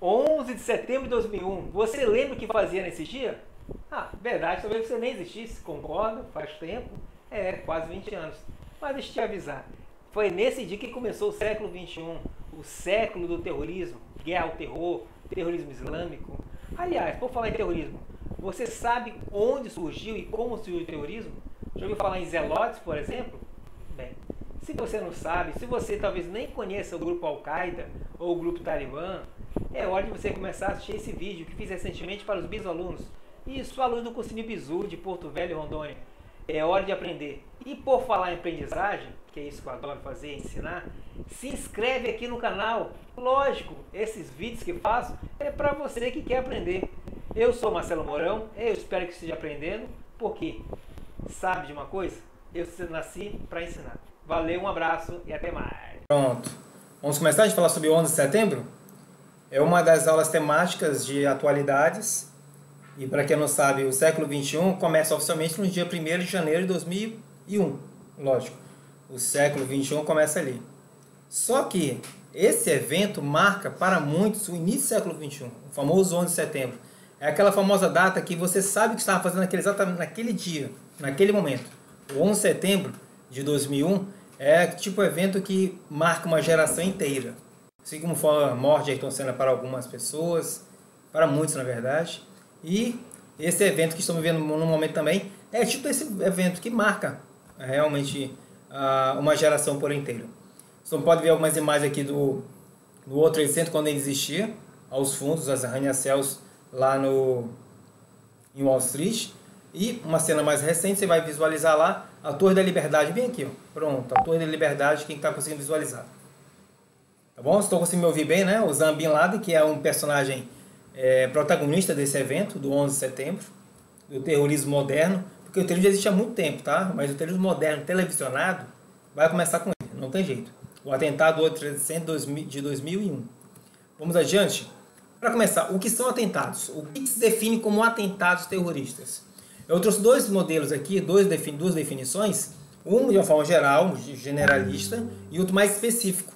11 de setembro de 2001. Você lembra o que fazia nesse dia? Ah, verdade, talvez você nem existisse, concordo, faz tempo. Quase 20 anos. Mas deixa eu te avisar. Foi nesse dia que começou o século XXI, o século do terrorismo, guerra ao terror, terrorismo islâmico. Aliás, por falar em terrorismo, você sabe onde surgiu e como surgiu o terrorismo? Já ouviu falar em Zelotes, por exemplo? Bem, se você não sabe, se você talvez nem conheça o grupo Al-Qaeda ou o grupo Talibã, é hora de você começar a assistir esse vídeo que fiz recentemente para os bisalunos. Isso, alunos do Cursinho Bizu de Porto Velho e Rondônia. É hora de aprender. E por falar em aprendizagem, que é isso que eu adoro fazer, ensinar, se inscreve aqui no canal. Lógico, esses vídeos que faço é para você que quer aprender. Eu sou Marcelo Mourão, eu espero que esteja aprendendo, porque sabe de uma coisa? Eu nasci para ensinar. Valeu, um abraço e até mais. Pronto. Vamos começar a falar sobre o 11 de setembro? É uma das aulas temáticas de atualidades. E para quem não sabe, o século XXI começa oficialmente no dia 1º de janeiro de 2001. Lógico, o século XXI começa ali. Só que esse evento marca para muitos o início do século XXI, o famoso 11 de setembro. É aquela famosa data que você sabe que estava fazendo exatamente naquele dia, naquele momento. O 11 de setembro de 2001 é tipo evento que marca uma geração inteira. Assim como foi a morte de Ayrton Senna para algumas pessoas, para muitos na verdade. E esse evento que estamos vendo no momento também é tipo esse evento que marca realmente uma geração por inteiro. Você pode ver algumas imagens aqui do World Trade Center quando ele existia, aos fundos, as arranha-céus lá em Wall Street. E uma cena mais recente, você vai visualizar lá a Torre da Liberdade, bem aqui, ó. Pronto, a Torre da Liberdade, quem está conseguindo visualizar. Tá bom? Estou conseguindo me ouvir bem, né? O Osama Bin Laden, que é um personagem protagonista desse evento, do 11 de setembro, do terrorismo moderno, porque o terrorismo já existe há muito tempo, tá? Mas o terrorismo moderno, televisionado, vai começar com ele, não tem jeito. O atentado do World Trade Center de 2001. Vamos adiante? Para começar, o que são atentados? O que se define como atentados terroristas? Eu trouxe dois modelos aqui, duas definições, um de uma forma geral, generalista, e outro mais específico.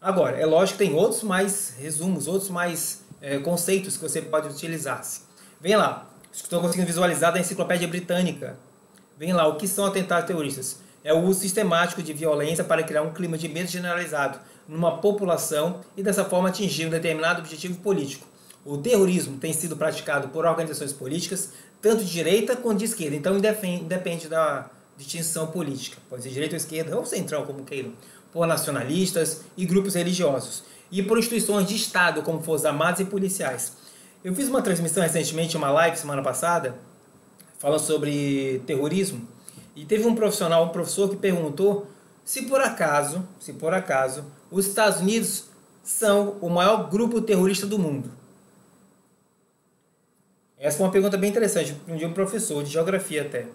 Agora, é lógico que tem outros mais resumos, outros mais conceitos que você pode utilizar. Vem lá, estou conseguindo visualizar da Enciclopédia Britânica. Vem lá, o que são atentados terroristas? É o uso sistemático de violência para criar um clima de medo generalizado numa população e dessa forma atingir um determinado objetivo político. O terrorismo tem sido praticado por organizações políticas, tanto de direita quanto de esquerda, então independe da distinção política, pode ser direita ou esquerda, ou central, como queiram, por nacionalistas e grupos religiosos, e por instituições de Estado, como Forças Armadas e policiais. Eu fiz uma transmissão recentemente, uma live semana passada, falando sobre terrorismo, e teve um professor que perguntou se por acaso, os Estados Unidos são o maior grupo terrorista do mundo. Essa foi uma pergunta bem interessante, de um professor de geografia até.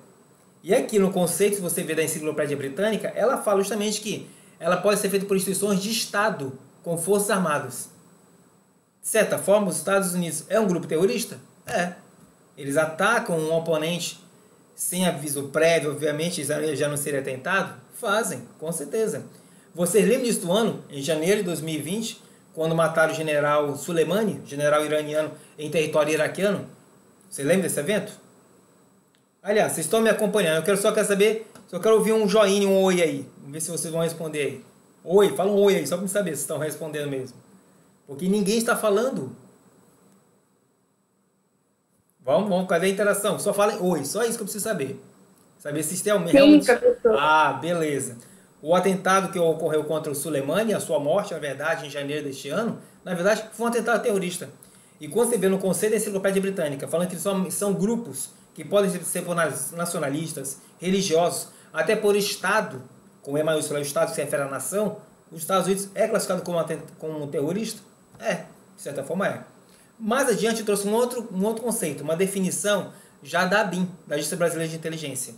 E aqui no conceito, se você vê da Enciclopédia Britânica, ela fala justamente que ela pode ser feita por instituições de Estado, com forças armadas. De certa forma, os Estados Unidos é um grupo terrorista? É. Eles atacam um oponente sem aviso prévio, obviamente, já não seria atentado? Fazem, com certeza. Vocês lembram disso do ano, em janeiro de 2020, quando mataram o general Soleimani, general iraniano, em território iraquiano? Você lembra desse evento? Aliás, vocês estão me acompanhando, eu só quero saber, só quero ouvir um joinha, um oi aí. Vamos ver se vocês vão responder aí. Oi, fala um oi aí, só para me saber se estão respondendo mesmo. Porque ninguém está falando. Vamos, cadê a interação? Só falem oi, só isso que eu preciso saber. Saber se tem realmente... professor. Ah, beleza. O atentado que ocorreu contra o Soleimani, a sua morte, na verdade, em janeiro deste ano, na verdade, foi um atentado terrorista. E quando você vê no conceito da Enciclopédia Britânica, falando que são grupos que podem ser por nacionalistas, religiosos, até por Estado, com E maiúsculo, o Estado que se refere à nação, os Estados Unidos é classificado como um terrorista? É, de certa forma é. Mais adiante eu trouxe um outro conceito, uma definição já da ABIN, da Agência Brasileira de Inteligência.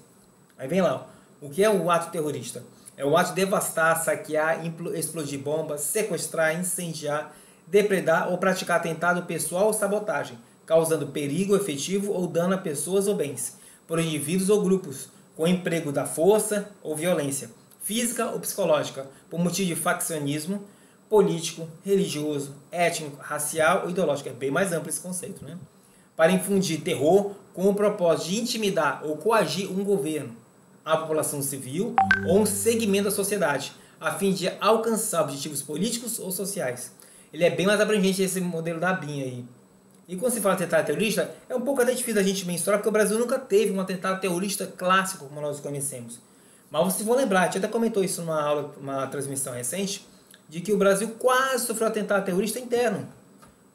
Aí vem lá, o que é o ato terrorista? É o ato de devastar, saquear, explodir bombas, sequestrar, incendiar, depredar ou praticar atentado pessoal ou sabotagem, causando perigo efetivo ou dano a pessoas ou bens, por indivíduos ou grupos, com emprego da força ou violência, física ou psicológica, por motivo de faccionismo, político, religioso, étnico, racial ou ideológico. É bem mais amplo esse conceito, né? Para infundir terror com o propósito de intimidar ou coagir um governo, a população civil ou um segmento da sociedade, a fim de alcançar objetivos políticos ou sociais. Ele é bem mais abrangente esse modelo da BIM aí. E quando se fala de atentado terrorista, é um pouco até difícil da gente mensurar, porque o Brasil nunca teve um atentado terrorista clássico como nós conhecemos. Mas vocês vão lembrar, a gente até comentou isso numa aula, uma transmissão recente, de que o Brasil quase sofreu atentado terrorista interno,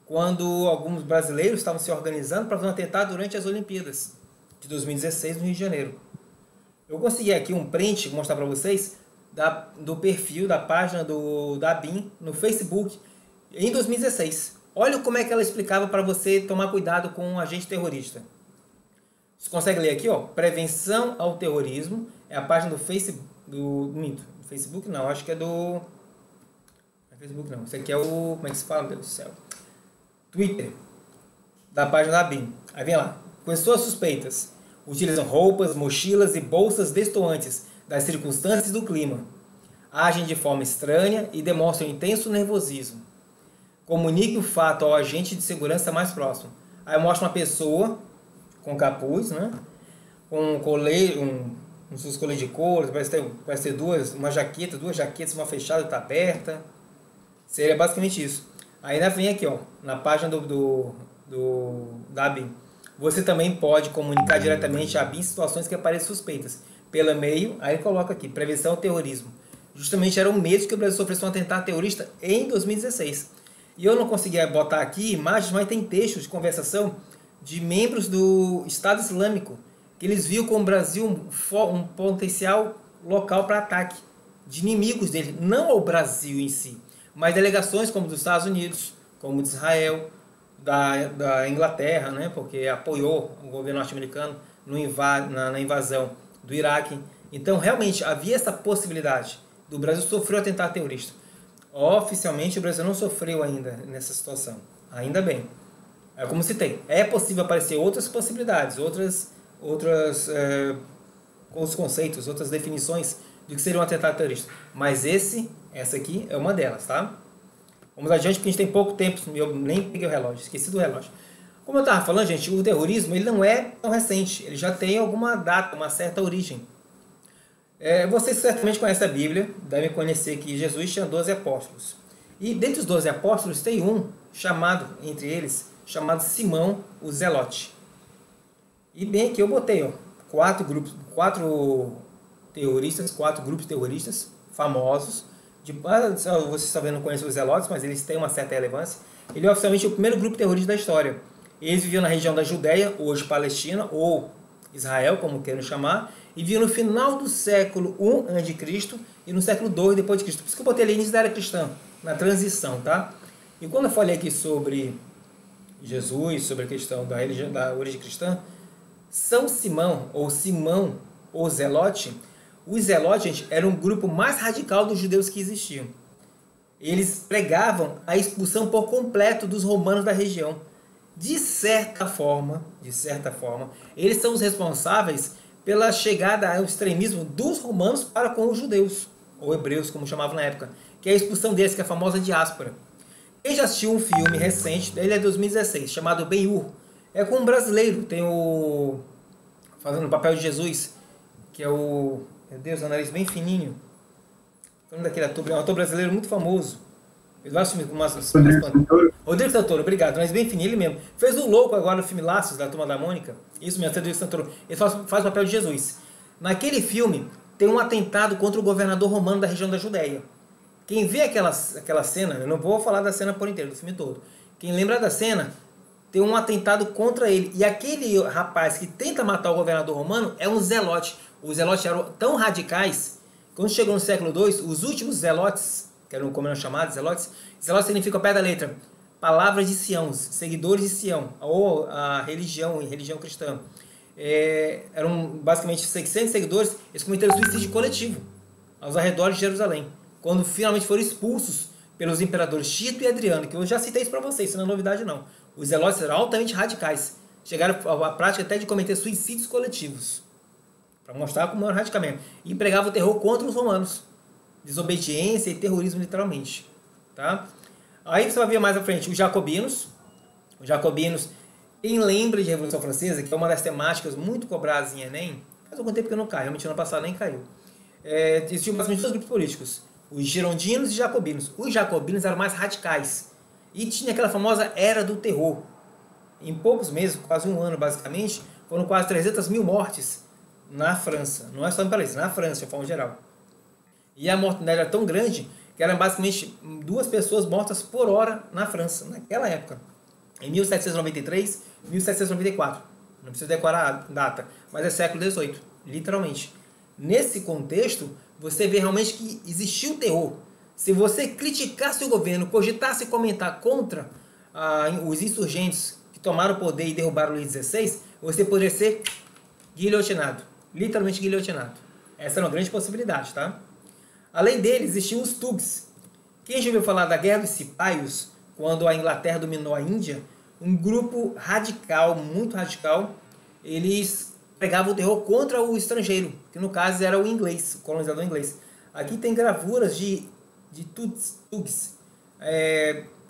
quando alguns brasileiros estavam se organizando para fazer um atentado durante as Olimpíadas de 2016 no Rio de Janeiro. Eu consegui aqui um print, vou mostrar para vocês, do perfil, da página da BIM no Facebook, em 2016. Olha como é que ela explicava para você tomar cuidado com um agente terrorista. Você consegue ler aqui, ó, Prevenção ao Terrorismo, é a página do Facebook, Facebook não, acho que é do... Não é Facebook não, isso aqui é o... Como é que se fala, Deus do céu? Twitter, da página da BIM. Aí vem lá, pessoas suspeitas utilizam roupas, mochilas e bolsas destoantes das circunstâncias do clima. Agem de forma estranha e demonstram intenso nervosismo. Comunique o fato ao agente de segurança mais próximo. Aí mostra uma pessoa com capuz, né? Com um colete, uns coletes de couro, parece ter duas jaquetas, uma fechada está aberta. Seria basicamente isso. Aí vem aqui, ó, na página da BIM. Você também pode comunicar diretamente a BIM situações que parecem suspeitas. Pelo e-mail, aí coloca aqui, prevenção ao terrorismo. Justamente era o mês que o Brasil sofreu um atentado terrorista em 2016. E eu não conseguia botar aqui imagens, mas tem textos de conversação de membros do Estado Islâmico, que eles viam com o Brasil um potencial local para ataque de inimigos dele, não ao Brasil em si, mas delegações como dos Estados Unidos, como de Israel, da Inglaterra, né, porque apoiou o governo norte-americano na invasão do Iraque. Então, realmente, havia essa possibilidade do Brasil sofrer um atentado terrorista. Oficialmente, o Brasil não sofreu ainda nessa situação. Ainda bem. É como citei. É possível aparecer outras possibilidades, outros conceitos, outras definições do que seria um atentado terrorista. Mas essa aqui é uma delas, tá? Vamos adiante, porque a gente tem pouco tempo. Eu nem peguei o relógio, esqueci do relógio. Como eu estava falando, gente, o terrorismo ele não é tão recente. Ele já tem alguma data, uma certa origem. Vocês certamente conhecem a Bíblia, devem conhecer que Jesus tinha 12 apóstolos. E dentre os 12 apóstolos tem um entre eles, chamado Simão, o Zelote. E bem aqui eu botei, ó, quatro grupos terroristas famosos. Vocês talvez não conhecem os Zelotes, mas eles têm uma certa relevância. Ele é oficialmente o primeiro grupo terrorista da história. Eles viviam na região da Judéia, hoje Palestina, ou Israel, como queiram chamar, e viviam no final do século I a.C. e no século II depois de Cristo. Por isso que eu botei ali início da era cristã, na transição, tá? E quando eu falei aqui sobre Jesus, sobre a questão da religião, da origem cristã, São Simão, ou Zelote, os Zelotes, gente, era um grupo mais radical dos judeus que existiam. Eles pregavam a expulsão por completo dos romanos da região. De certa forma, eles são os responsáveis pela chegada ao extremismo dos romanos para com os judeus, ou hebreus, como chamavam na época, que é a expulsão deles, que é a famosa diáspora. Quem já assistiu um filme recente, ele é de 2016, chamado Ben-Hur, é com um brasileiro, tem fazendo o papel de Jesus, que é o... Meu Deus, o nariz bem fininho. O nome daquele ator, é um ator brasileiro muito famoso. Ele vai assumir com Rodrigo Santoro, obrigado. Nariz bem fininho, ele mesmo. Fez o louco agora no filme Laços, da Turma da Mônica. Isso mesmo, Rodrigo Santoro. Ele faz o papel de Jesus. Naquele filme, tem um atentado contra o governador romano da região da Judéia. Quem vê aquela cena, eu não vou falar da cena por inteiro, do filme todo. Quem lembra da cena, tem um atentado contra ele. E aquele rapaz que tenta matar o governador romano é um zelote. Os zelotes eram tão radicais, quando chegou no século II, os últimos zelotes, que eram como eram chamados, zelotes significa ao pé da letra, palavras de Sião, seguidores de Sião, ou a religião cristã. Eram basicamente 600 seguidores, eles cometeram suicídio coletivo aos arredores de Jerusalém, quando finalmente foram expulsos pelos imperadores Tito e Adriano, que eu já citei isso para vocês, isso não é novidade não. Os zelotes eram altamente radicais, chegaram à prática até de cometer suicídios coletivos, para mostrar como era radicamento, e pregavam o terror contra os romanos, desobediência e terrorismo literalmente. Tá? Aí você vai ver mais à frente os jacobinos. Os jacobinos, quem lembra de Revolução Francesa, que é uma das temáticas muito cobradas em Enem, faz algum tempo que não cai, realmente no ano passado nem caiu. Existiam basicamente dois grupos políticos, os girondinos e jacobinos. Os jacobinos eram mais radicais e tinha aquela famosa Era do Terror. Em poucos meses, quase um ano basicamente, foram quase 300 mil mortes na França. Não é só em Paris, na França, de forma geral. E a mortalidade era tão grande que eram basicamente 2 pessoas mortas por hora na França, naquela época. Em 1793, 1794. Não precisa decorar a data, mas é século XVIII, literalmente. Nesse contexto, você vê realmente que existiu terror. Se você criticasse o governo, cogitasse comentar contra os insurgentes que tomaram o poder e derrubaram o Luís XVI, você poderia ser guilhotinado. Literalmente guilhotinado. Essa era uma grande possibilidade, tá? Além dele, existiam os Tugs. Quem já ouviu falar da Guerra dos Cipaios, quando a Inglaterra dominou a Índia? Um grupo radical, muito radical, eles pregavam o terror contra o estrangeiro, que no caso era o inglês, o colonizador inglês. Aqui tem gravuras de Tugs,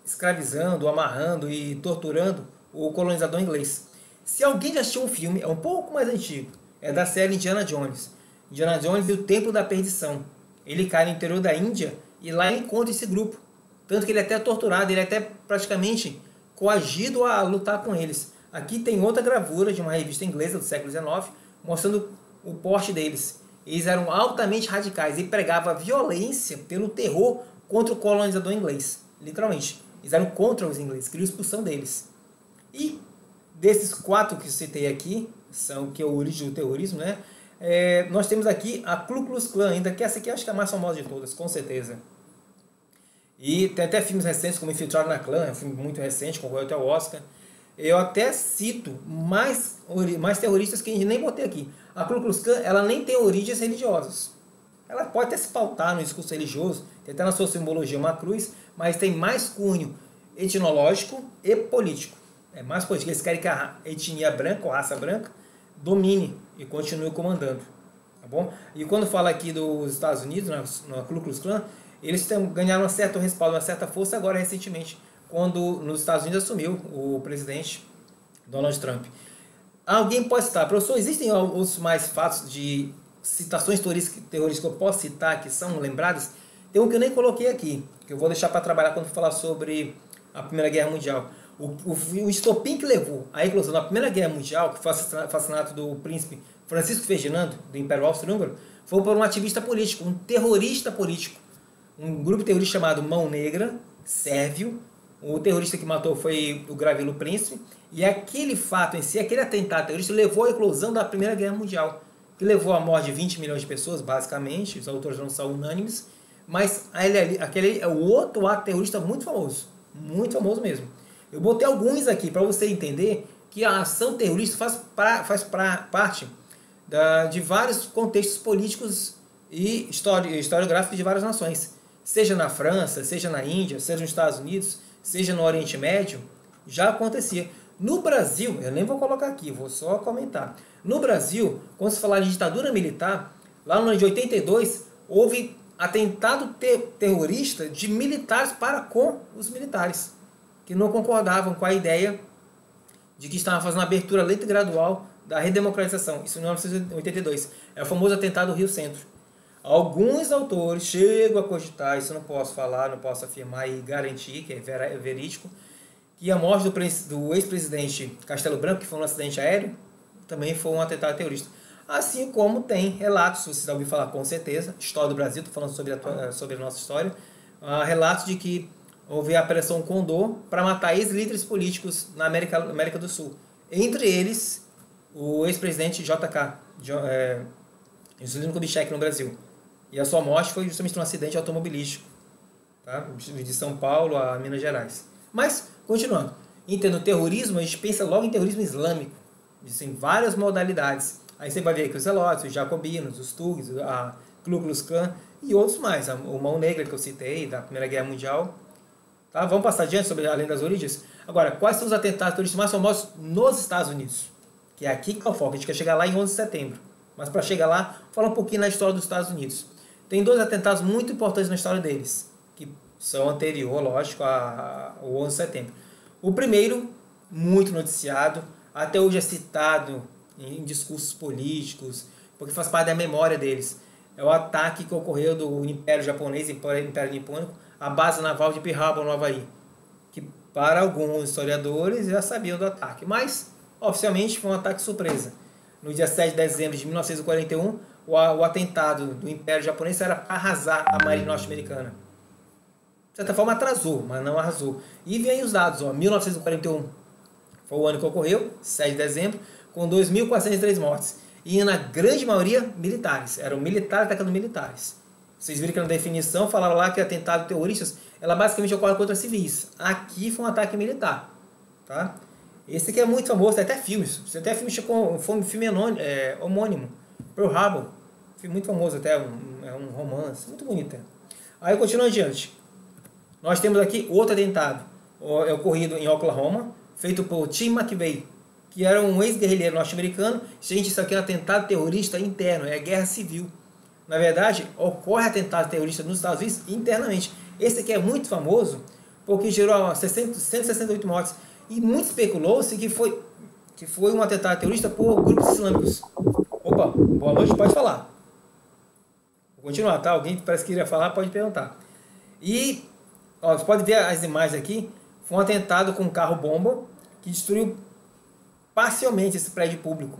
escravizando, amarrando e torturando o colonizador inglês. Se alguém já assistiu um filme, é um pouco mais antigo, é da série Indiana Jones. Indiana Jones e o Templo da Perdição. Ele cai no interior da Índia e lá ele encontra esse grupo. Tanto que ele é até torturado, ele é até praticamente coagido a lutar com eles. Aqui tem outra gravura de uma revista inglesa do século XIX, mostrando o porte deles. Eles eram altamente radicais e pregavam a violência pelo terror contra o colonizador inglês. Literalmente. Eles eram contra os ingleses, queriam expulsão deles. E desses 4 que eu citei aqui, que é a origem do terrorismo, né? Nós temos aqui a Ku Klux Klan, ainda que essa aqui acho que é a mais famosa de todas, com certeza. E tem até filmes recentes como Infiltrado na Clã, é um filme muito recente, concorreu até o Oscar. Eu até cito mais terroristas que a gente nem botei aqui. A Ku Klux Klan, ela nem tem origens religiosas. Ela pode até se pautar no discurso religioso, tem até na sua simbologia uma cruz, mas tem mais cunho etnológico e político. É mais político. Eles querem que a etnia branca, ou raça branca, domine e continue comandando. Tá bom? E quando fala aqui dos Estados Unidos, na Ku Klux Klan, eles ganharam um certo respaldo, uma certa força agora recentemente, quando nos Estados Unidos assumiu o presidente Donald Trump. Alguém pode citar, professor, existem outros mais fatos de citações terroristas que eu posso citar, que são lembradas? Tem um que eu nem coloquei aqui, que eu vou deixar para trabalhar quando falar sobre a Primeira Guerra Mundial. O estopim que levou à eclosão da Primeira Guerra Mundial, que foi o assassinato do príncipe Francisco Ferdinando, do Império Austro-Húngaro, foi por um ativista político, um terrorista político. Um grupo terrorista chamado Mão Negra, sérvio. O terrorista que matou foi o Gavrilo Princip. E aquele fato em si, aquele atentado terrorista, levou à eclosão da Primeira Guerra Mundial, que levou à morte de 20 milhões de pessoas, basicamente. Os autores não são unânimes. Mas aquele é o outro ato terrorista muito famoso mesmo. Eu botei alguns aqui para você entender que a ação terrorista faz parte de vários contextos políticos e historiográficos de várias nações. Seja na França, seja na Índia, seja nos Estados Unidos, seja no Oriente Médio, já acontecia. No Brasil, eu nem vou colocar aqui, vou só comentar. No Brasil, quando se falar de ditadura militar, lá no ano de 82, houve atentado terrorista de militares para com os militares, que não concordavam com a ideia de que estavam fazendo a abertura lenta e gradual da redemocratização. Isso em 1982. É o famoso atentado do Rio Centro. Alguns autores chegam a cogitar, isso eu não posso falar, não posso afirmar e garantir, que é verídico, que a morte do ex-presidente Castelo Branco, que foi um acidente aéreo, também foi um atentado terrorista. Assim como tem relatos, vocês já ouviram falar com certeza, história do Brasil, estou falando sobre a nossa história, relatos de que houve a Operação Condor para matar ex-líderes políticos na América do Sul. Entre eles, o ex-presidente JK, Juscelino Kubitschek, no Brasil. E a sua morte foi justamente um acidente automobilístico, tá? De São Paulo a Minas Gerais. Mas, continuando, entendo terrorismo, a gente pensa logo em terrorismo islâmico. Existem várias modalidades. Aí você vai ver aqui os Zelotes, os Jacobinos, os Tugs, a Ku Klux Klan e outros mais. O Mão Negra que eu citei, da Primeira Guerra Mundial. Tá? Vamos passar adiante sobre além das origens? Agora, quais são os atentados terroristas mais famosos nos Estados Unidos? Que é aqui que é o foco. A gente quer chegar lá em 11 de setembro. Mas para chegar lá, falar um pouquinho na história dos Estados Unidos. Tem 2 atentados muito importantes na história deles, que são anterior, lógico, ao 11 de setembro. O primeiro, muito noticiado, até hoje é citado em discursos políticos, porque faz parte da memória deles. É o ataque que ocorreu do Império Japonês, Império Nipônico, à base naval de Pearl Harbor, no Havaí, que para alguns historiadores já sabiam do ataque, mas oficialmente foi um ataque surpresa. No dia 7 de dezembro de 1941, o atentado do Império Japonês era para arrasar a Marinha Norte-Americana. De certa forma atrasou, mas não arrasou. E vem aí os dados, 1941 foi o ano que ocorreu, 7 de dezembro, com 2.403 mortes. E na grande maioria, militares. Eram militares atacando militares. Vocês viram que na definição falaram lá que atentado terroristas, ela basicamente ocorre contra civis. Aqui foi um ataque militar. Tá? Esse aqui é muito famoso, tem até filmes. Você até filme homônimo. Pearl Harbor. Filme muito famoso até, é um romance, muito bonito. Aí continuando adiante. Nós temos aqui outro atentado. Ocorrido em Oklahoma, feito por Tim McVeigh, que era um ex-guerrilheiro norte-americano. Gente, isso aqui é um atentado terrorista interno, é guerra civil. Na verdade, ocorre atentado terrorista nos Estados Unidos internamente. Esse aqui é muito famoso, porque gerou 168 mortes. E muito especulou-se que foi um atentado terrorista por grupos islâmicos. Opa, boa noite, pode falar. Vou continuar, tá? Alguém que parece que iria falar, pode perguntar. E, você pode ver as imagens aqui. Foi um atentado com um carro-bomba que destruiu parcialmente esse prédio público.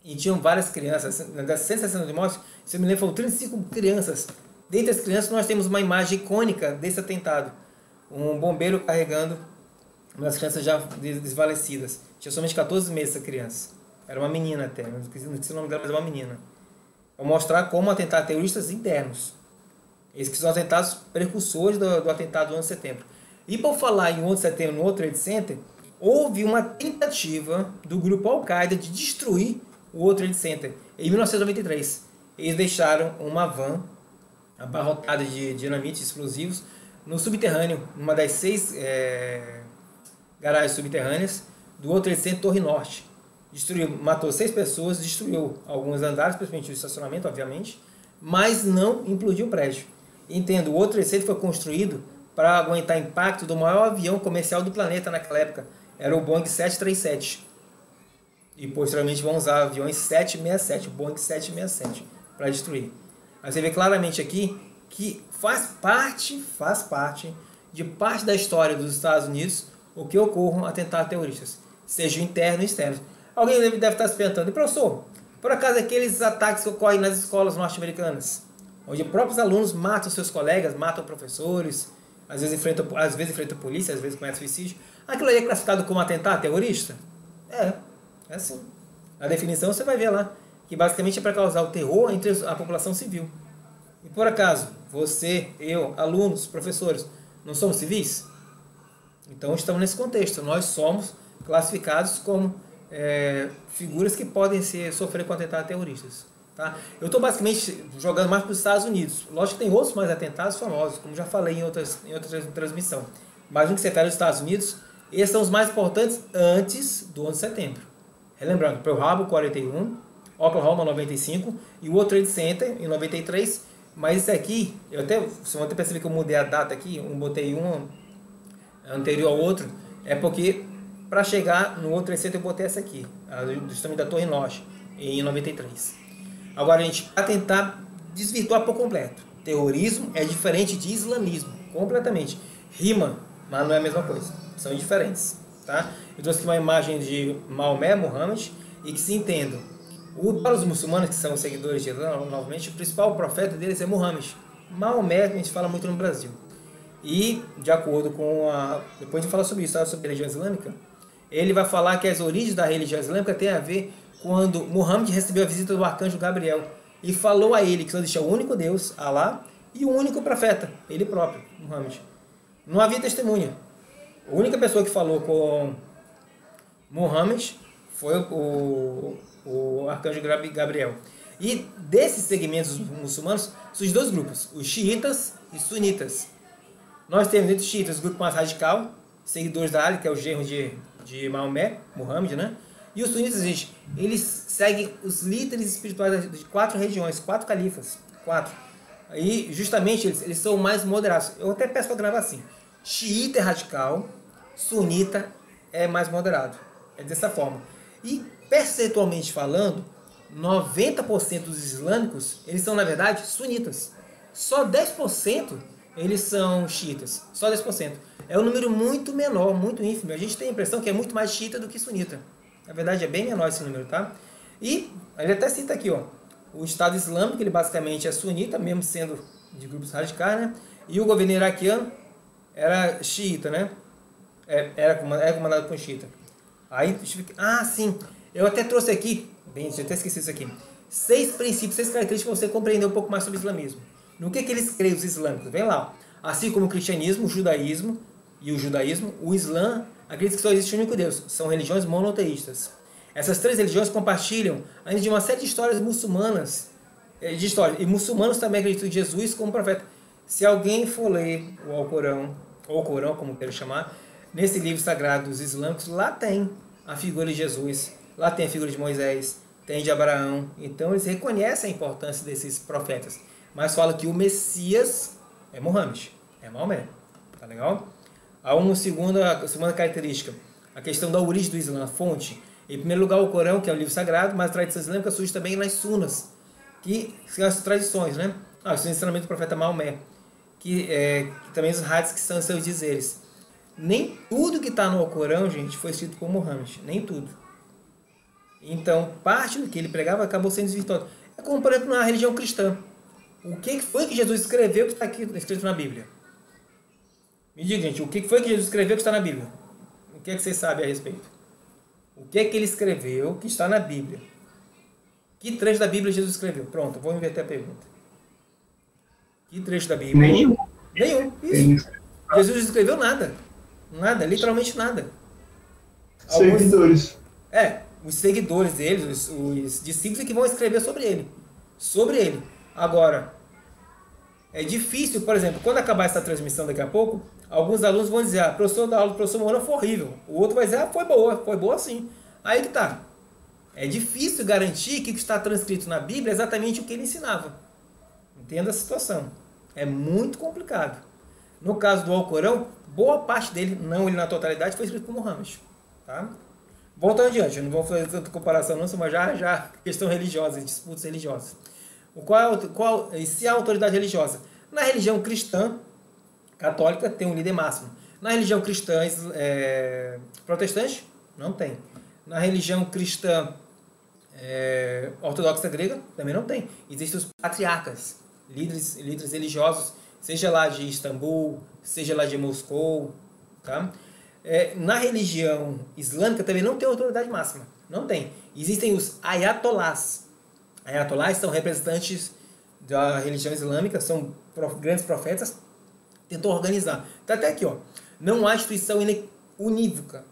E tinham várias crianças. Das 160 mortes, se eu me lembro, foram 35 crianças. Dentre as crianças, nós temos uma imagem icônica desse atentado. Um bombeiro carregando uma das crianças já desvalecidas. Tinha somente 14 meses essa criança. Era uma menina até. Não sei o nome dela, mas é uma menina. Para mostrar como atentados terroristas internos. Esses que são atentados precursores do atentado do 11 de setembro. E por falar em 11 de setembro no World Trade Center, houve uma tentativa do grupo Al-Qaeda de destruir o World Trade Center em 1993. Eles deixaram uma van abarrotada de dinamite e explosivos no subterrâneo, numa das 6 garagens subterrâneas do World Trade Center Torre Norte. Matou 6 pessoas, destruiu alguns andares, principalmente o estacionamento, obviamente, mas não implodiu o prédio. Entendo, o World Trade Center foi construído para aguentar impacto do maior avião comercial do planeta naquela época. Era o Boeing 737. E posteriormente vão usar aviões 767, Boeing 767, para destruir. Mas você vê claramente aqui que faz parte de parte da história dos Estados Unidos o que ocorram atentados terroristas, seja interno e externo. Alguém deve estar se perguntando, professor, por acaso aqueles ataques que ocorrem nas escolas norte-americanas, onde próprios alunos matam seus colegas, matam professores, às vezes enfrentam polícia, às vezes cometem suicídio, aquilo aí é classificado como atentado terrorista? É assim. A definição você vai ver lá, que basicamente é para causar o terror entre a população civil. E por acaso, você, eu, alunos, professores, não somos civis? Então estamos nesse contexto, nós somos classificados como figuras que podem sofrer com atentados terroristas. Tá? Eu estou basicamente jogando mais para os Estados Unidos. Lógico que tem outros mais atentados famosos, como já falei em outra transmissão. Mas no que se refere aos Estados Unidos, esses são os mais importantes antes do 11 de setembro. Relembrando, Pearl Harbor 41, Oklahoma 95 e o World Trade Center em 93. Mas esse aqui, vocês vão até perceber que eu mudei a data aqui, botei um anterior ao outro, é porque para chegar no World Trade Center eu botei essa aqui, justamente da Torre Norte, em 93. Agora, gente, para tentar desvirtuar por completo, terrorismo é diferente de islamismo, completamente. Rima, mas não é a mesma coisa, são diferentes. Tá? Eu trouxe aqui uma imagem de Maomé, Muhammad, e que se entendam. Para os muçulmanos, que são seguidores de Islã, novamente, o principal profeta deles é Muhammad. Maomé, que a gente fala muito no Brasil. E, de acordo com depois de falar sobre isso, sobre a religião islâmica, ele vai falar que as origens da religião islâmica têm a ver quando Muhammad recebeu a visita do arcanjo Gabriel e falou a ele que só existia o único Deus, Alá, e o único profeta, ele próprio, Muhammad. Não havia testemunha. A única pessoa que falou com Muhammad foi o arcanjo Gabriel. E desses segmentos muçulmanos, surgem 2 grupos, os xiitas e sunitas. Nós temos entre os xiitas o grupo mais radical, seguidores da Ali, que é o genro de Maomé, Muhammad, né? E os sunitas, gente, eles seguem os líderes espirituais de 4 regiões, 4 califas, 4. Aí, justamente, eles são mais moderados. Eu até peço para gravar assim. Xiita é radical, sunita é mais moderado. É dessa forma. E, percentualmente falando, 90% dos islâmicos, eles são, na verdade, sunitas. Só 10% eles são xiitas. Só 10%. É um número muito menor, muito ínfimo. A gente tem a impressão que é muito mais xiita do que sunita. Na verdade, é bem menor esse número, tá? E ele até cita aqui, ó. O Estado Islâmico, ele basicamente é sunita, mesmo sendo de grupos radicais, né? E o governo iraquiano era xiita, né? Era comandado por um xiita. Aí, sim. Eu até trouxe aqui, bem, eu até esqueci isso aqui. 6 princípios, 6 características para você compreender um pouco mais sobre o islamismo. No que eles creem, os islâmicos? Vem lá. Assim como o cristianismo, o judaísmo, o Islã acredita que só existe um único Deus. São religiões monoteístas. Essas 3 religiões compartilham ainda de uma série de histórias muçulmanas. E muçulmanos também acreditam em Jesus como profeta. Se alguém for ler o Alcorão, ou o Corão, como quero chamar, nesse livro sagrado dos islâmicos, lá tem a figura de Jesus, lá tem a figura de Moisés, tem de Abraão. Então eles reconhecem a importância desses profetas. Mas falam que o Messias é Muhammad, é Maomé. Tá legal? Há uma segunda característica, a questão da origem do Islã, a fonte. Em primeiro lugar, o Corão, que é o livro sagrado, mas a tradição islâmica surge também nas sunas, que são as tradições, né? Os ensinamentos do profeta Maomé, que também os hadiths, que são seus dizeres. Nem tudo que está no Alcorão, gente, foi escrito por Muhammad. Nem tudo. Então, parte do que ele pregava acabou sendo desvirtuado. É como, por exemplo, na religião cristã. O que foi que Jesus escreveu que está aqui escrito na Bíblia? Me diga, gente, o que foi que Jesus escreveu que está na Bíblia? O que é que vocês sabem a respeito? O que é que ele escreveu que está na Bíblia? Que trecho da Bíblia Jesus escreveu? Pronto, vou inverter a pergunta. Que trecho da Bíblia? Nenhum. Isso. Jesus escreveu nada. Nada, literalmente nada. Seguidores. Os seguidores dele, os discípulos que vão escrever sobre ele. Sobre ele. Agora, é difícil, por exemplo, quando acabar essa transmissão daqui a pouco, alguns alunos vão dizer, a professor da aula do professor Moura foi horrível. O outro vai dizer, foi boa sim. Aí que tá. É difícil garantir que o que está transcrito na Bíblia é exatamente o que ele ensinava. Entenda a situação. É muito complicado. No caso do Alcorão, boa parte dele, não ele na totalidade, foi escrito por Muhammad. Tá? Voltando adiante, eu não vou fazer tanta comparação não, mas já questão religiosa, disputas religiosas. Se a autoridade religiosa? Na religião cristã, católica, tem um líder máximo. Na religião cristã protestante, não tem. Na religião cristã ortodoxa grega, também não tem. Existem os patriarcas, líderes religiosos, seja lá de Istambul, seja lá de Moscou. Tá? Na religião islâmica também não tem autoridade máxima. Não tem. Existem os ayatolás. Ayatolás são representantes da religião islâmica, são grandes profetas, tentou organizar. Tá até aqui, ó. Não há instituição unívoca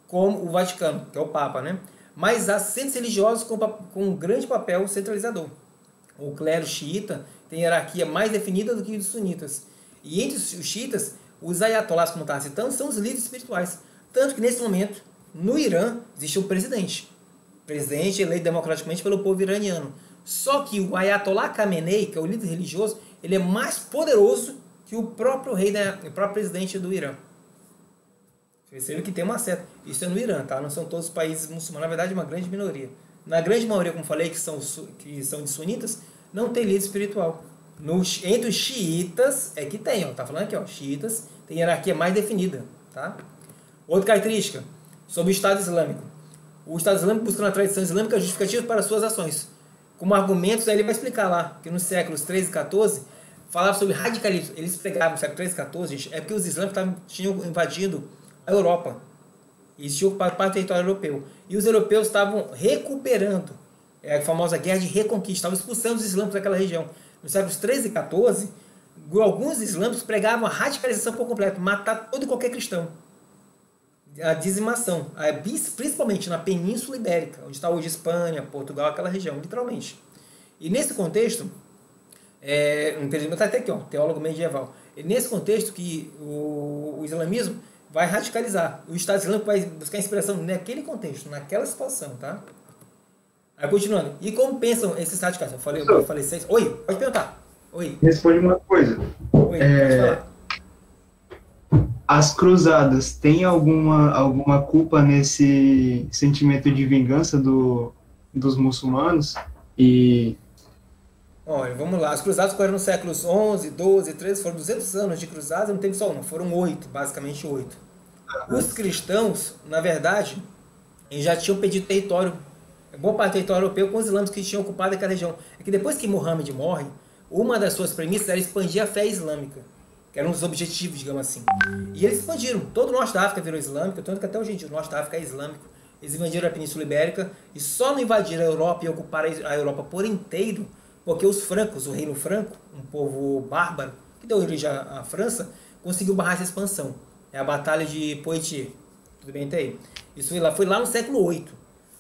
como o Vaticano, que é o Papa, né? Mas há centros religiosos com um grande papel centralizador. O clero xiita tem hierarquia mais definida do que os sunitas. E entre os xiitas, os ayatolás, como estava citando, são os líderes espirituais. Tanto que nesse momento, no Irã, existe um presidente eleito democraticamente pelo povo iraniano. Só que o Ayatollah Khamenei, que é o líder religioso, ele é mais poderoso que o próprio o próprio presidente do Irã. Percebe que tem uma certa... Isso é no Irã, tá? Não são todos os países muçulmanos, na verdade é uma grande minoria. Na grande maioria, como falei, que são de sunitas, não tem líder espiritual. Entre os xiitas é que tem, ó, tá falando aqui, ó, xiitas tem hierarquia mais definida, tá? Outra característica, sobre o Estado Islâmico. O Estado Islâmico busca na tradição islâmica justificativas para suas ações. Como argumentos, aí ele vai explicar lá, que nos séculos 13 e 14, falava sobre radicalismo. Eles pregavam no século 13 e 14, gente, é porque os islâmicos tinham invadido a Europa. Eles tinham ocupado parte do território europeu. E os europeus estavam recuperando a famosa guerra de reconquista, estavam expulsando os islâmicos daquela região. Nos séculos 13 e 14, alguns islâmicos pregavam a radicalização por completo, matar todo e qualquer cristão. A dizimação, principalmente na Península Ibérica, onde está hoje Espanha, Portugal, aquela região, literalmente. E nesse contexto, está até aqui, ó, teólogo medieval, é nesse contexto que o islamismo vai radicalizar. O Estado Islâmico vai buscar inspiração naquele contexto, naquela situação, tá? Aí continuando. E como pensam esses radicais? Eu falei 6. Oi, pode perguntar. Oi. responde uma coisa. Oi, pode falar. As cruzadas têm alguma culpa nesse sentimento de vingança dos muçulmanos? E Olha, vamos lá. As cruzadas ocorreram nos séculos 11, 12, 13, foram 200 anos de cruzadas, não teve só uma, foram 8, basicamente 8. Os cristãos, na verdade, eles já tinham pedido território, boa parte do território europeu, com os islâmicos que tinham ocupado aquela região. É que depois que Muhammad morre, uma das suas premissas era expandir a fé islâmica, que era um dos objetivos, digamos assim. E eles expandiram. Todo o norte da África virou islâmico, tanto que até hoje em dia o norte da África é islâmico. Eles invadiram a Península Ibérica e só não invadiram a Europa e ocuparam a Europa por inteiro porque os francos, o reino franco, um povo bárbaro, que deu origem à França, conseguiu barrar essa expansão. É a Batalha de Poitiers. Tudo bem até aí? Isso foi lá no século VIII.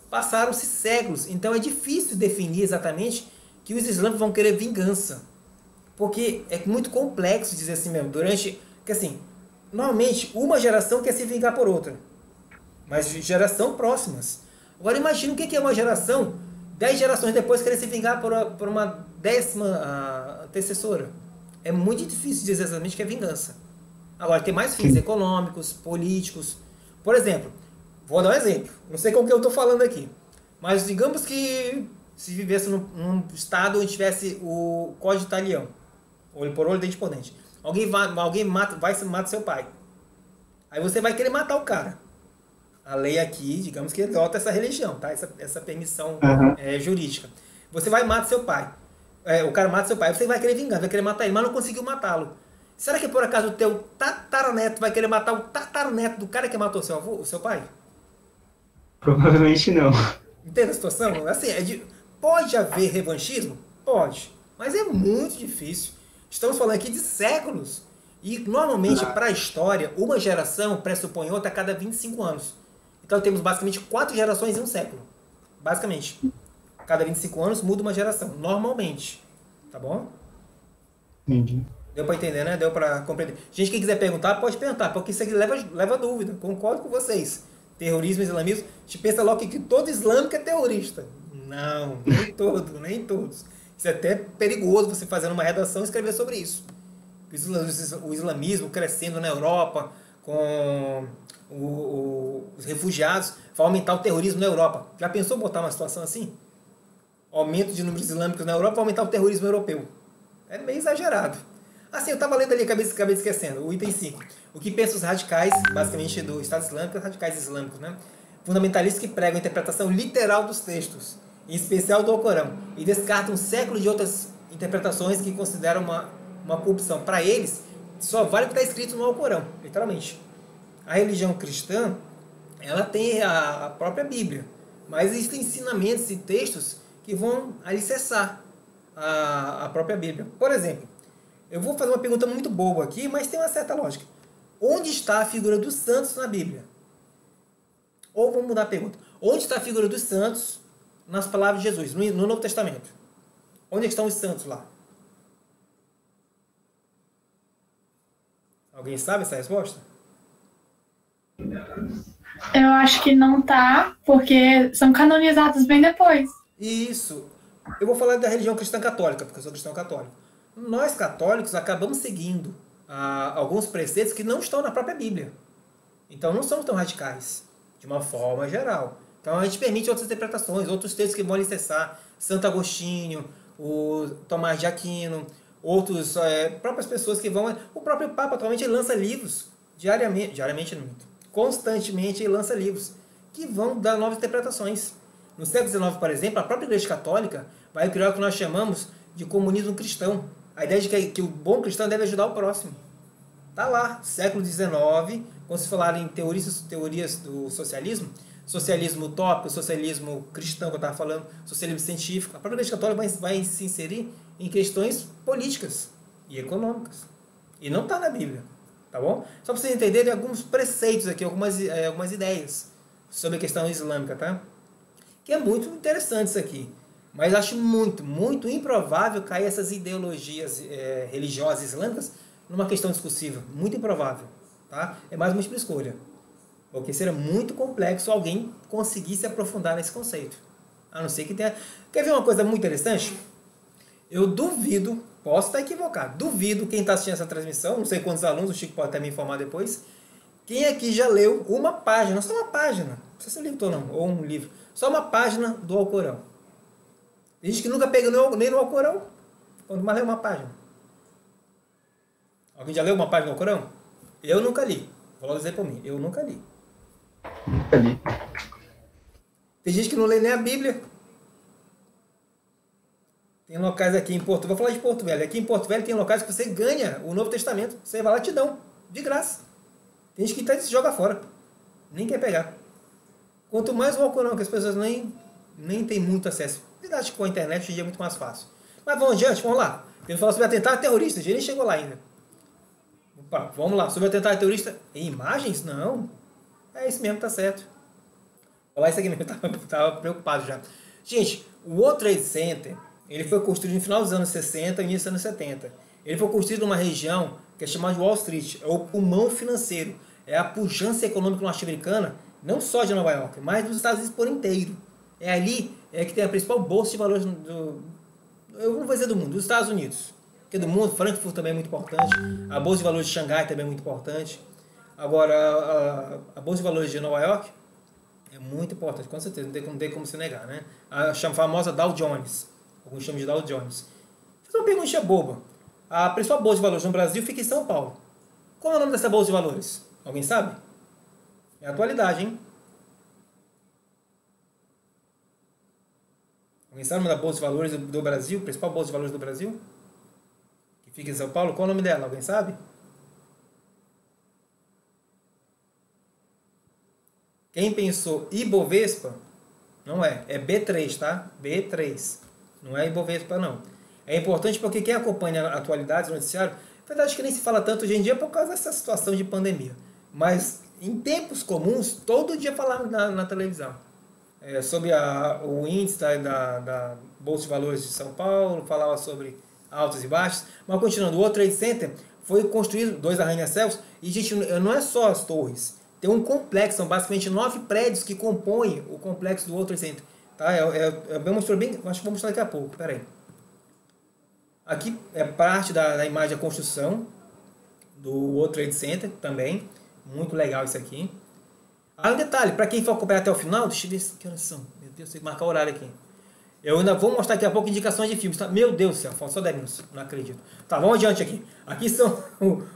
Passaram-se séculos, então é difícil definir exatamente que os islâmicos vão querer vingança. Porque é muito complexo dizer assim mesmo. Que assim, normalmente uma geração quer se vingar por outra. Mas geração próximas. Agora imagina o que é uma geração 10 gerações depois querer se vingar por uma 10ª antecessora. É muito difícil dizer exatamente que é vingança. Agora, tem mais fins econômicos, políticos. Por exemplo, vou dar um exemplo. Não sei com o que eu estou falando aqui. Mas digamos que se vivesse num estado onde tivesse o Código Italiano. Olho por olho, dente por dente. Alguém mata seu pai. Aí você vai querer matar o cara. A lei aqui, digamos que adota essa religião, tá? Essa permissão jurídica. Você vai e mata seu pai. O cara mata seu pai. Você vai querer vingar, vai querer matar ele, mas não conseguiu matá-lo. Será que por acaso o teu tataraneto vai querer matar o tataraneto do cara que matou o seu pai? provavelmente não. Entende a situação? Assim, pode haver revanchismo? Pode. Mas é muito difícil. Estamos falando aqui de séculos. E normalmente, para a história, uma geração pressupõe outra a cada 25 anos. Então temos basicamente 4 gerações em um século. Basicamente. Cada 25 anos muda uma geração. Normalmente. Tá bom? Entendi. Deu para entender, né? Deu para compreender. Gente, quem quiser perguntar, pode perguntar. Porque isso aqui leva dúvida. Concordo com vocês. Terrorismo e islamismo. A gente pensa logo que todo islâmico é terrorista. Não, nem todo, nem todos. Isso é até perigoso você fazendo uma redação e escrever sobre isso. O islamismo crescendo na Europa com os refugiados vai aumentar o terrorismo na Europa. Já pensou botar uma situação assim? Aumento de números islâmicos na Europa vai aumentar o terrorismo europeu. É meio exagerado. Assim, eu estava lendo ali, acabei esquecendo, o item 5. O que pensam os radicais, basicamente do Estado Islâmico, os radicais islâmicos, né? Fundamentalistas que pregam a interpretação literal dos textos, em especial do Alcorão, e descartam um século de outras interpretações que consideram uma corrupção. Para eles, só vale o que está escrito no Alcorão, literalmente. A religião cristã, ela tem a própria Bíblia, mas existem ensinamentos e textos que vão alicerçar a própria Bíblia. Por exemplo, eu vou fazer uma pergunta muito boa aqui, mas tem uma certa lógica. Onde está a figura dos santos na Bíblia? Ou vamos mudar a pergunta. Onde está a figura dos santos nas palavras de Jesus, no Novo Testamento? Onde estão os santos lá? Alguém sabe essa resposta? Eu acho que não tá, porque são canonizados bem depois. Isso. Eu vou falar da religião cristã católica, porque eu sou cristão católico. Nós católicos acabamos seguindo alguns preceitos que não estão na própria Bíblia. Então não somos tão radicais, de uma forma geral. Então a gente permite outras interpretações, outros textos que vão alicerçar. Santo Agostinho, o Tomás de Aquino, outros próprias pessoas que vão... O próprio Papa atualmente ele lança livros diariamente não, constantemente ele lança livros que vão dar novas interpretações. No século XIX, por exemplo, a própria Igreja Católica vai criar o que nós chamamos de comunismo cristão. A ideia de que o bom cristão deve ajudar o próximo. Está lá, século XIX, quando se falar em teorias do socialismo, socialismo utópico, socialismo cristão que eu estava falando, socialismo científico, a própria Igreja Católica vai se inserir em questões políticas e econômicas. E não está na Bíblia, tá bom? Só para vocês entenderem alguns preceitos aqui, algumas ideias sobre a questão islâmica, tá? Que é muito interessante isso aqui. Mas acho muito, muito improvável cair essas ideologias religiosas islâmicas numa questão discursiva. Muito improvável, tá? É mais uma múltipla escolha. Porque seria muito complexo alguém conseguir se aprofundar nesse conceito. A não ser que tenha... Quer ver uma coisa muito interessante? Eu duvido Posso estar equivocado. Duvido quem está assistindo essa transmissão, não sei quantos alunos, o Chico pode até me informar depois. Quem aqui já leu uma página, só uma página, não precisa ser um livro todo não, ou um livro, só uma página do Alcorão. Tem gente que nunca pegou nem no Alcorão, quando mais leu uma página. Alguém já leu uma página do Alcorão? Eu nunca li. Vou logo dizer por mim, eu nunca li. Nunca li. Tem gente que não lê nem a Bíblia. Tem locais aqui em Porto, vou falar de Porto Velho. Aqui em Porto Velho tem locais que você ganha o Novo Testamento. Você vai lá e te dão, de graça. Tem gente que se joga fora. Nem quer pegar. Quanto mais o Alcorão, que as pessoas nem tem muito acesso. Verdade que com a internet hoje em dia é muito mais fácil. Mas vamos adiante, vamos lá. Ele falou sobre atentado terrorista, ele nem chegou lá ainda. Opa, vamos lá, sobre atentado terrorista em imagens? Não. É isso mesmo, tá certo. Vou falar isso aqui mesmo, eu tava preocupado já. Gente, o World Trade Center, ele foi construído no final dos anos 60 e início dos anos 70. Ele foi construído numa região que é chamada de Wall Street, é o pulmão financeiro, é a pujança econômica norte-americana, não só de Nova York, mas dos Estados Unidos por inteiro. É ali que tem a principal bolsa de valores eu não vou dizer do mundo, dos Estados Unidos. Porque do mundo, Frankfurt também é muito importante, a bolsa de valores de Xangai também é muito importante. Agora, a bolsa de valores de Nova York é muito importante, com certeza, não tem como se negar, né? A famosa Dow Jones, alguns chamam de Dow Jones. Vou fazer uma pergunta boba. A principal bolsa de valores no Brasil fica em São Paulo. Qual é o nome dessa bolsa de valores? Alguém sabe? É a atualidade, hein? Alguém sabe o nome da bolsa de valores do Brasil? Principal bolsa de valores do Brasil? Que fica em São Paulo? Qual é o nome dela? Alguém sabe? Quem pensou Ibovespa, não é. É B3, tá? B3. Não é Ibovespa, não. É importante porque quem acompanha a atualidade do noticiário, na verdade que nem se fala tanto hoje em dia por causa dessa situação de pandemia. Mas em tempos comuns, todo dia falava na televisão. Sobre o índice da Bolsa de Valores de São Paulo, falava sobre altos e baixos. Mas continuando, o World Trade Center foi construído, 2 arranha-céus, e gente, não é só as torres. Tem um complexo, são basicamente 9 prédios que compõem o complexo do World Trade Center. Tá? Acho que vou mostrar daqui a pouco, peraí. Aqui é parte da imagem da construção do World Trade Center também. Muito legal isso aqui. Um detalhe, para quem for acompanhar até o final, deixa eu ver que horas são. Meu Deus, tem que marcar o horário aqui. Eu ainda vou mostrar daqui a pouco indicações de filmes. Tá? Meu Deus do céu, faltam só 10 minutos. Não acredito. Tá, vamos adiante aqui. Aqui são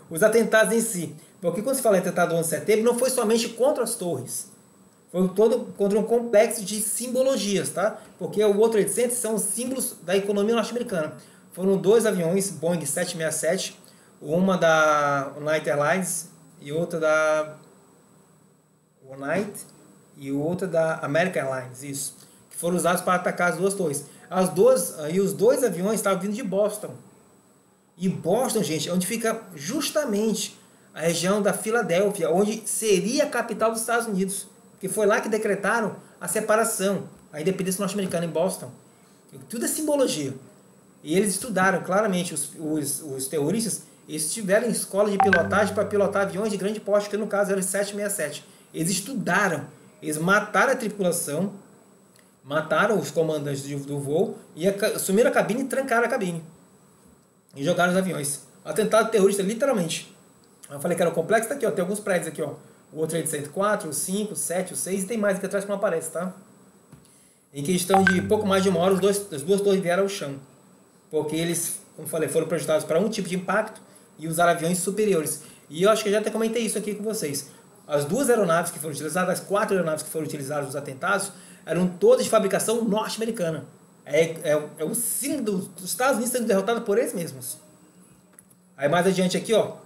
os atentados em si. Porque quando se fala em atentado do 11 de setembro, não foi somente contra as torres. Foi todo contra um complexo de simbologias, tá? Porque o World Trade Center são os símbolos da economia norte-americana. Foram 2 aviões Boeing 767, uma da United Airlines e outra da American Airlines, isso, que foram usados para atacar as 2 torres. Os 2 aviões estavam vindo de Boston. E Boston, gente, é onde fica justamente a região da Filadélfia, onde seria a capital dos Estados Unidos, porque foi lá que decretaram a separação, a independência norte-americana em Boston. Tudo é simbologia. E eles estudaram claramente, os terroristas, eles tiveram escola de pilotagem para pilotar aviões de grande porte, que no caso era o 767. Eles estudaram, eles mataram a tripulação, mataram os comandantes do voo, e assumiram a cabine e trancaram a cabine. E jogaram os aviões. Atentado terrorista, literalmente. Eu falei que era o complexo, tá aqui, ó, tem alguns prédios aqui, ó. O World Trade Center 4, o 5, o 7, o 6, e tem mais aqui atrás que não aparece, tá? Em questão de pouco mais de uma hora, as 2 torres vieram ao chão. Porque eles, como eu falei, foram projetados para um tipo de impacto e usaram aviões superiores. E eu acho que eu já até comentei isso aqui com vocês. As 2 aeronaves que foram utilizadas, as 4 aeronaves que foram utilizadas nos atentados, eram todas de fabricação norte-americana. É o símbolo dos Estados Unidos sendo derrotado por eles mesmos. Aí mais adiante aqui, ó.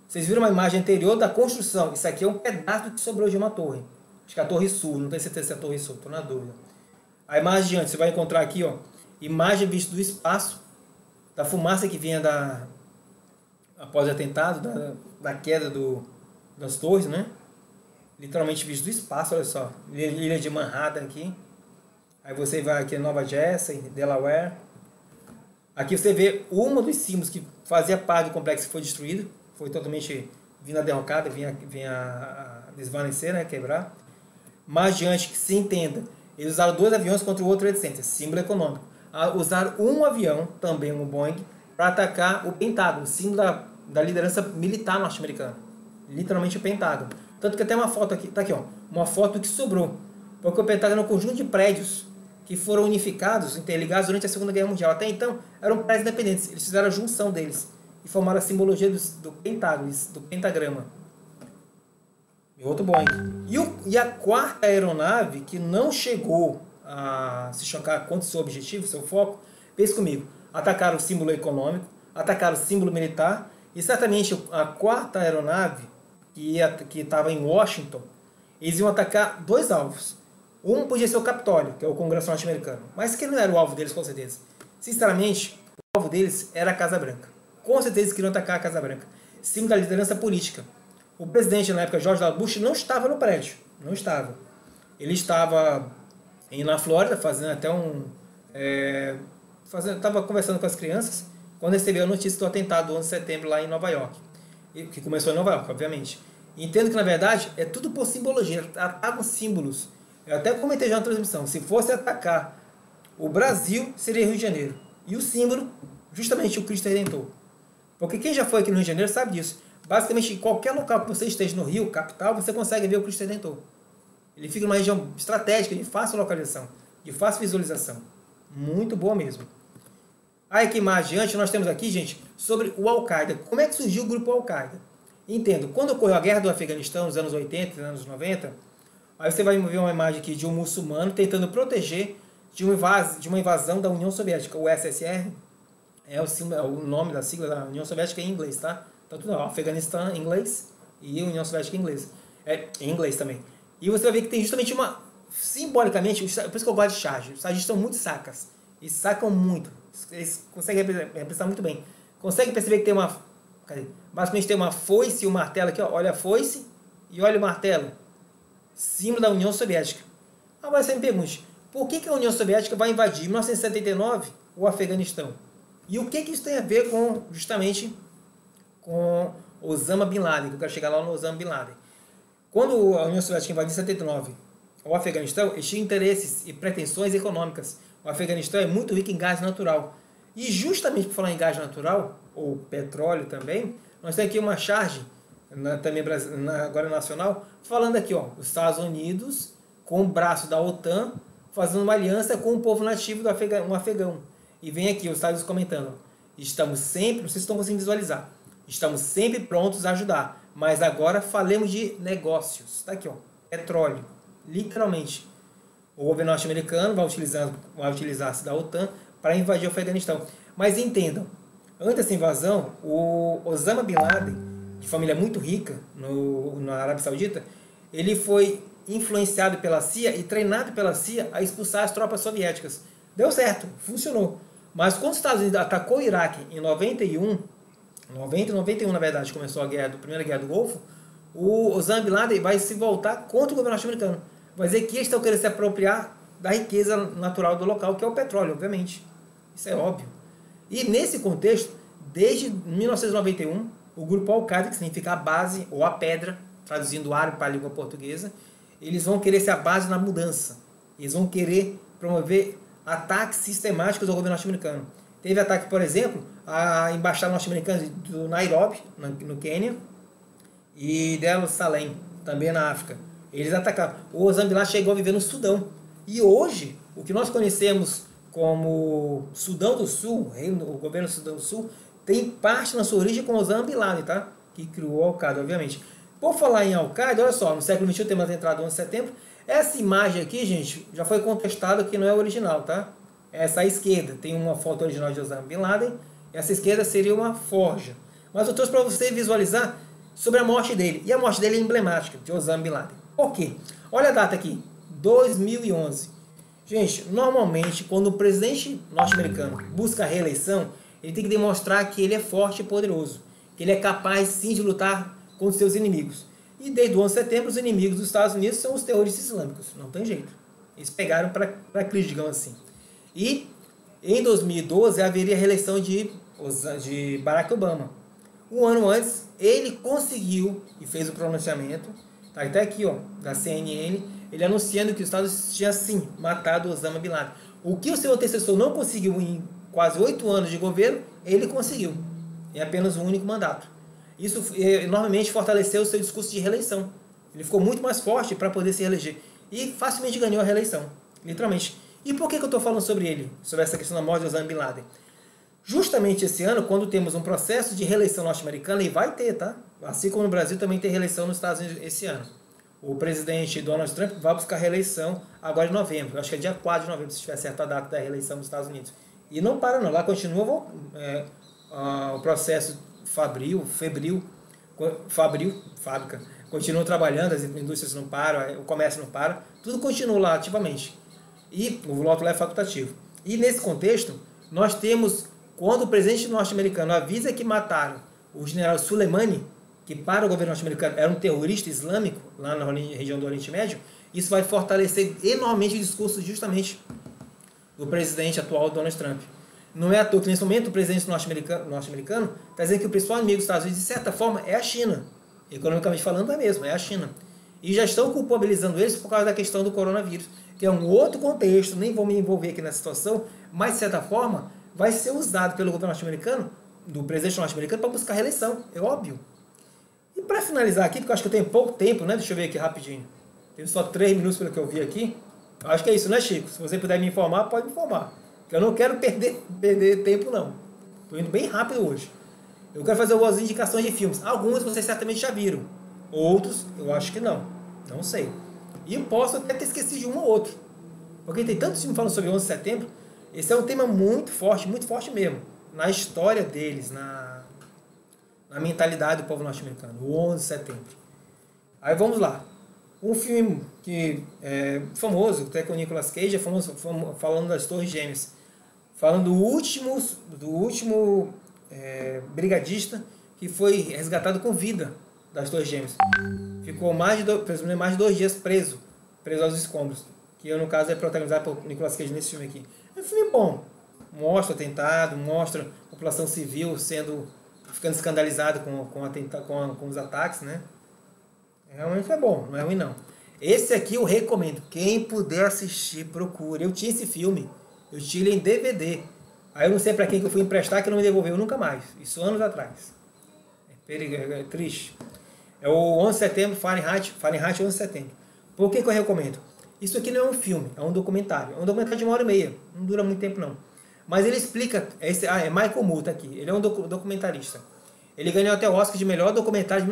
Vocês viram uma imagem anterior da construção. Isso aqui é um pedaço que sobrou de uma torre. Acho que é a Torre Sul, não tenho certeza se é a Torre Sul, estou na dúvida. Aí mais adiante, você vai encontrar aqui, ó, imagem vista do espaço, da fumaça que vinha após o atentado, da queda das torres, né? Literalmente visto do espaço, olha só. Ilha de Manhattan aqui. Aí você vai aqui em Nova Jersey, Delaware. Aqui você vê um dos símbolos que fazia parte do complexo que foi destruído. Foi totalmente vindo a derrocada, vinha a desvanecer, né, quebrar. Mais adiante, que se entenda, eles usaram 2 aviões contra o World Trade Center, símbolo econômico. Usaram um avião, também um Boeing para atacar o Pentágono, símbolo da liderança militar norte-americana. Literalmente o Pentágono. Tanto que até uma foto aqui, tá aqui, ó, uma foto que sobrou. Porque o Pentágono é um conjunto de prédios que foram unificados, interligados durante a Segunda Guerra Mundial. Até então, eram prédios independentes. Eles fizeram a junção deles e formaram a simbologia do Pentágono, do pentagrama. Outro Boeing. E a quarta aeronave que não chegou a se chocar contra o seu objetivo, seu foco, pense comigo, atacaram o símbolo econômico, atacaram o símbolo militar, e certamente a quarta aeronave, que estava em Washington, eles iam atacar dois alvos. Um podia ser o Capitólio, que é o Congresso norte-americano, mas que não era o alvo deles, com certeza. Sinceramente, o alvo deles era a Casa Branca. Com certeza eles queriam atacar a Casa Branca. Símbolo da liderança política. O presidente, na época, George W. Bush, não estava no prédio. Não estava. Ele estava na Flórida, fazendo até estava conversando com as crianças, quando recebeu a notícia do atentado do 11 de setembro lá em Nova York. Que começou em Nova York, obviamente. Entendo que, na verdade, é tudo por simbologia. Atacam símbolos. Eu até comentei já na transmissão. Se fosse atacar o Brasil, seria Rio de Janeiro. E o símbolo, justamente o Cristo Redentor. Porque quem já foi aqui no Rio de Janeiro sabe disso. Basicamente, em qualquer local que você esteja no Rio, capital, você consegue ver o Cristo Redentor. Ele fica numa região estratégica, de fácil localização, de fácil visualização. Muito boa mesmo. Aí aqui mais adiante, nós temos aqui, gente, sobre o Al-Qaeda. Como é que surgiu o grupo Al-Qaeda? Entendo, quando ocorreu a guerra do Afeganistão, nos anos 80 e anos 90, aí você vai ver uma imagem aqui de um muçulmano tentando proteger de uma invasão da União Soviética. O SSR é o nome da sigla da União Soviética em inglês, tá? Então, tudo, Afeganistão em inglês e União Soviética em inglês. Em inglês também. E você vai ver que tem justamente simbolicamente, por isso que eu gosto de charge. Os chargistas são muito sacas. E sacam muito. Eles conseguem representar muito bem. Conseguem perceber que tem basicamente tem uma foice e um martelo aqui, ó. Olha a foice e olha o martelo. Símbolo da União Soviética. Agora você me pergunte, por que a União Soviética vai invadir em 1979 o Afeganistão? E o que isso tem a ver justamente com Osama Bin Laden, que eu quero chegar lá no Osama Bin Laden. Quando a União Soviética invadiu em 79 o Afeganistão, eles tinham interesses e pretensões econômicas. O Afeganistão é muito rico em gás natural. E justamente por falar em gás natural, ou petróleo também, nós temos aqui uma charge, também agora nacional, falando aqui, ó, os Estados Unidos, com o braço da OTAN, fazendo uma aliança com o povo nativo do afegão. E vem aqui os Estados Unidos comentando, estamos sempre, não sei se estão conseguindo visualizar, estamos sempre prontos a ajudar, mas agora falemos de negócios. Está aqui, ó, petróleo. Literalmente, o governo norte-americano vai utilizar-se da OTAN para invadir o Afeganistão. Mas entendam, antes dessa invasão, o Osama Bin Laden, de família muito rica na Arábia Saudita, ele foi influenciado pela CIA e treinado pela CIA a expulsar as tropas soviéticas. Deu certo, funcionou. Mas quando os Estados Unidos atacou o Iraque em 90 e 91, na verdade, começou a primeira guerra do Golfo, o Osama Bin Laden vai se voltar contra o governo norte-americano. Vai dizer que eles estão querendo se apropriar da riqueza natural do local, que é o petróleo, obviamente. Isso é óbvio. E nesse contexto, desde 1991, o grupo Al-Qaeda, que significa a base ou a pedra, traduzindo o árabe para a língua portuguesa, eles vão querer ser a base na mudança. Eles vão querer promover ataques sistemáticos ao governo norte-americano. Teve ataque, por exemplo, à embaixada norte-americana do Nairobi, no Quênia, e Dar es Salaam, também na África. Eles atacaram. O Osama Bin Laden chegou a viver no Sudão. E hoje, o que nós conhecemos como Sudão do Sul, o governo do Sudão do Sul, tem parte na sua origem com o Osama Bin Laden, tá? Que criou o Al-Qaeda, obviamente. Por falar em Al-Qaeda, olha só, no século XXI temos a entrada do 11 de setembro. Essa imagem aqui, gente, já foi contestada que não é original, tá? Essa à esquerda tem uma foto original de Osama Bin Laden. Essa esquerda seria uma forja. Mas eu trouxe para você visualizar sobre a morte dele. E a morte dele é emblemática, de Osama Bin Laden. Por quê? Olha a data aqui, 2011. Gente, normalmente, quando o presidente norte-americano busca a reeleição, ele tem que demonstrar que ele é forte e poderoso. Que ele é capaz, sim, de lutar contra seus inimigos. E desde o 11 de setembro, os inimigos dos Estados Unidos são os terroristas islâmicos. Não tem jeito. Eles pegaram para a crise, digamos assim. E em 2012 haveria a reeleição de Barack Obama. Um ano antes, ele conseguiu e fez o pronunciamento, tá até aqui, ó, da CNN, ele anunciando que os Estados Unidos tinham sim matado Osama Bin Laden. O que o seu antecessor não conseguiu quase 8 anos de governo, ele conseguiu, em apenas um único mandato. Isso enormemente fortaleceu o seu discurso de reeleição. Ele ficou muito mais forte para poder se reeleger. E facilmente ganhou a reeleição, literalmente. E por que eu estou falando sobre ele? Sobre essa questão da morte de Osama Bin Laden? Justamente esse ano, quando temos um processo de reeleição norte-americana, e vai ter, tá? Assim como no Brasil também tem reeleição nos Estados Unidos esse ano. O presidente Donald Trump vai buscar reeleição agora em novembro. Acho que é dia 4 de novembro, se estiver certa a data da reeleição nos Estados Unidos. E não para não, lá continua o processo febril, fábrica. Continuam trabalhando, as indústrias não param, o comércio não para, tudo continua lá ativamente. E o voto lá é facultativo. E nesse contexto, nós temos, quando o presidente norte-americano avisa que mataram o general Soleimani, que para o governo norte-americano era um terrorista islâmico, lá na região do Oriente Médio, isso vai fortalecer enormemente o discurso justamente do presidente atual, Donald Trump. Não é à toa que nesse momento o presidente norte-americano está dizendo que o principal inimigo dos Estados Unidos, de certa forma, é a China. Economicamente falando, é mesmo, é a China. E já estão culpabilizando eles por causa da questão do coronavírus, que é um outro contexto, nem vou me envolver aqui nessa situação, mas de certa forma vai ser usado pelo governo norte-americano, do presidente norte-americano, para buscar reeleição, é óbvio. E para finalizar aqui, porque eu acho que eu tenho pouco tempo, né? Deixa eu ver aqui rapidinho. Tenho só 3 minutos pelo que eu vi aqui. Acho que é isso, né, Chico? Se você puder me informar, pode me informar. Porque eu não quero perder tempo, não. Estou indo bem rápido hoje. Eu quero fazer algumas indicações de filmes. Alguns vocês certamente já viram. Outros, eu acho que não. Não sei. E eu posso até ter esquecido de um ou outro. Porque tem tantos filmes falando sobre 11 de setembro. Esse é um tema muito forte mesmo. Na história deles, na mentalidade do povo norte-americano. O 11 de setembro. Aí vamos lá. Um filme que é famoso, até com o Nicolas Cage, é famoso falando das Torres Gêmeas. Falando do último brigadista que foi resgatado com vida das Torres Gêmeas. Ficou mais de 2 dias preso aos escombros. Que no caso é protagonizado por Nicolas Cage nesse filme aqui. É um filme bom. Mostra o atentado, mostra a população civil ficando escandalizada com os ataques, né? Realmente é bom, não é ruim não. Esse aqui eu recomendo. Quem puder assistir, procure. Eu tinha esse filme. Eu tinha ele em DVD. Aí eu não sei para quem que eu fui emprestar que não me devolveu nunca mais. Isso anos atrás. É triste. É o 11 de setembro, Fahrenheit 11 de setembro. Por que eu recomendo? Isso aqui não é um filme, é um documentário. É um documentário de 1h30. Não dura muito tempo não. Mas ele explica... é Michael Moore, tá aqui. Ele é um documentarista. Ele ganhou até o Oscar de melhor documentário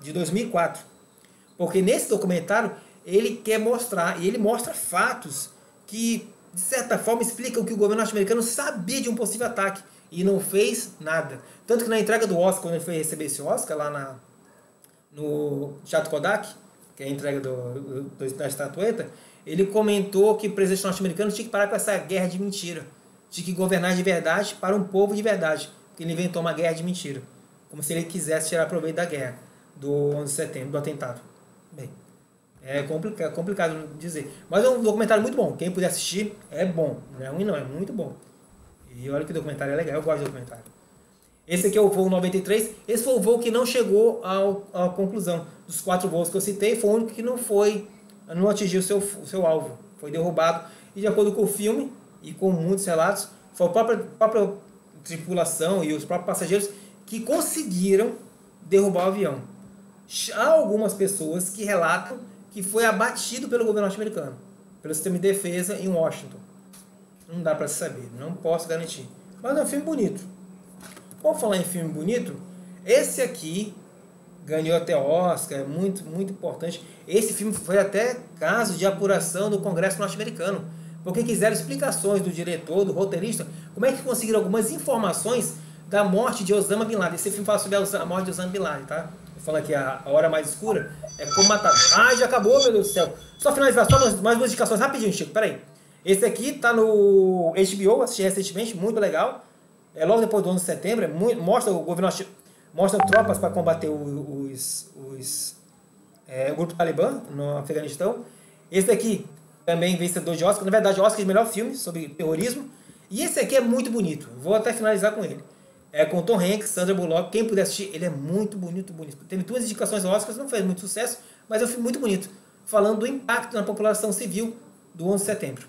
de 2004. Porque nesse documentário ele quer mostrar, e ele mostra fatos que, de certa forma, explicam que o governo norte-americano sabia de um possível ataque e não fez nada. Tanto que na entrega do Oscar, quando ele foi receber esse Oscar lá no Teatro Kodak, que é a entrega da estatueta, ele comentou que o presidente norte-americano tinha que parar com essa guerra de mentira. Tinha que governar de verdade para um povo de verdade. Porque ele inventou uma guerra de mentira. Como se ele quisesse tirar proveito da guerra do 11 de setembro, do atentado. Bem, é complicado dizer. Mas é um documentário muito bom. Quem puder assistir, é bom. Não é ruim não, é muito bom. E olha que o documentário é legal, eu gosto do documentário. Esse aqui é o voo 93. Esse foi o voo que não chegou à conclusão. Dos 4 voos que eu citei, foi o único que não atingiu o seu alvo. Foi derrubado. E de acordo com o filme, e com muitos relatos, foi a própria tripulação e os próprios passageiros que conseguiram derrubar o avião. Há algumas pessoas que relatam que foi abatido pelo governo norte-americano, pelo sistema de defesa em Washington. Não dá para saber, não posso garantir. Mas é um filme bonito. Vamos falar em filme bonito? Esse aqui ganhou até Oscar, é muito, muito importante. Esse filme foi até caso de apuração do Congresso norte-americano, porque quiseram explicações do diretor, do roteirista, como é que conseguiram algumas informações da morte de Osama Bin Laden. Esse filme fala sobre a morte de Osama Bin Laden, tá? Tô falando aqui a hora mais escura, é como matar. Ah, já acabou, meu Deus do céu. Só finalizar, só mais 2 indicações rapidinho, Chico, peraí. Esse aqui tá no HBO, assisti recentemente, muito legal. É logo depois do 11 de setembro, mostra o governo, mostra tropas para combater o grupo Talibã no Afeganistão. Esse daqui também vencedor de Oscar, na verdade Oscar de melhor filme sobre terrorismo. E esse aqui é muito bonito, vou até finalizar com ele. É com Tom Hanks, Sandra Bullock, quem puder assistir, ele é muito bonito. Teve 2 indicações ao Oscar, não fez muito sucesso, mas é um filme muito bonito, falando do impacto na população civil do 11 de setembro.